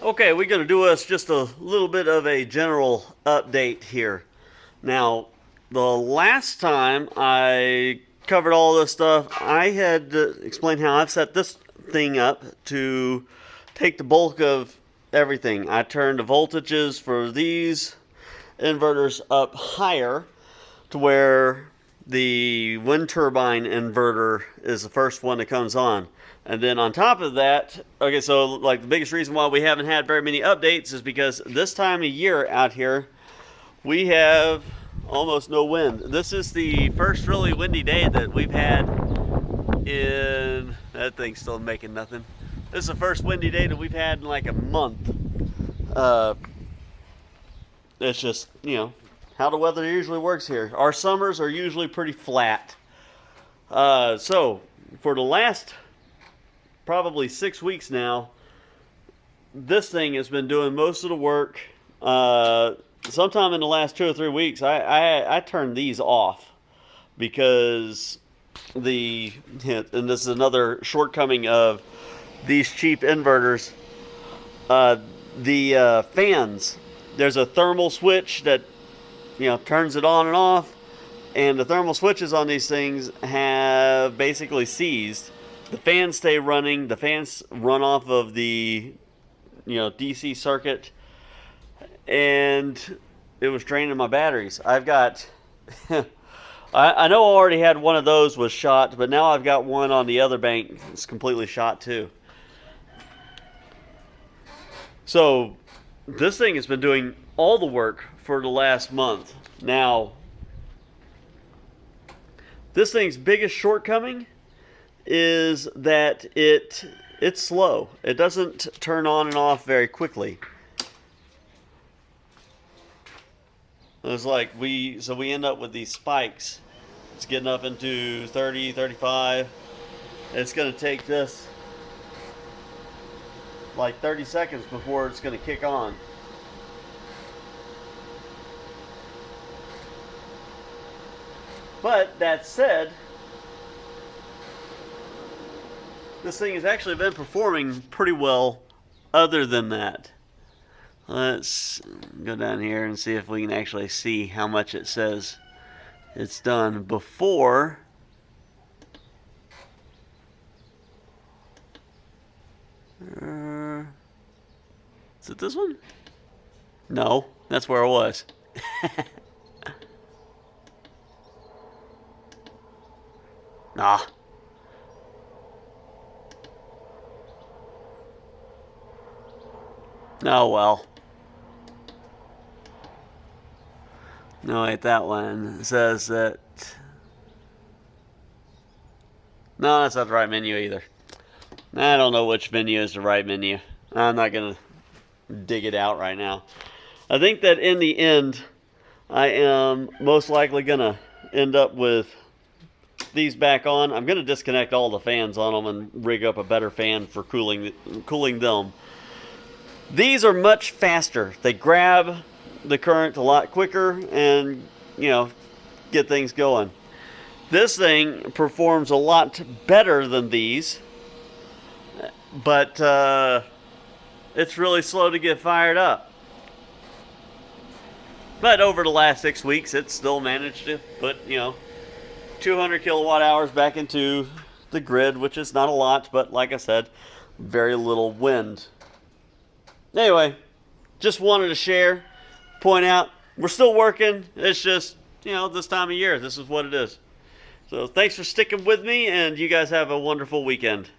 Okay, we're going to do us just a little bit of a general update here. Now, the last time I covered all this stuff, I had explained how I've set this thing up to take the bulk of everything. I turned the voltages for these inverters up higher to where the wind turbine inverter is the first one that comes on. And then on top of that, okay, so like the biggest reason why we haven't had very many updates is because this time of year out here, we have almost no wind. This is the first really windy day that we've had in, that thing's still making nothing. This is the first windy day that we've had in like a month. It's just, how the weather usually works here. Our summers are usually pretty flat. So for the last probably 6 weeks now, this thing has been doing most of the work. Sometime in the last 2 or 3 weeks, I turned these off because and this is another shortcoming of these cheap inverters. The fans, there's a thermal switch that turns it on and off, and the thermal switches on these things have basically seized. The fans stay running. The fans run off of the DC circuit, and it was draining my batteries. I've got I know I already had one of those was shot, but now I've got one on the other bank that's completely shot too. So this thing has been doing all the work for the last month. Now, this thing's biggest shortcoming is that it's slow. It doesn't turn on and off very quickly. It's like we end up with these spikes. It's getting up into 30, 35. It's going to take this like 30 seconds before it's going to kick on. But that said, this thing has actually been performing pretty well other than that. Let's go down here and see if we can actually see how much it says it's done before. Is it this one? No, that's where it was. Ah. Oh well. No, wait, that one says that. No, that's not the right menu either. I don't know which menu is the right menu. I'm not going to dig it out right now. I think that in the end, I am most likely going to end up with these back on. I'm going to disconnect all the fans on them and rig up a better fan for cooling them. These are much faster. They grab the current a lot quicker and, get things going. This thing performs a lot better than these, but it's really slow to get fired up. But over the last 6 weeks, it's still managed to put, 200 kilowatt hours back into the grid, which is not a lot, but like I said, very little wind. Anyway, just wanted to share, point out, we're still working. It's just, this time of year, this is what it is. So thanks for sticking with me, and you guys have a wonderful weekend.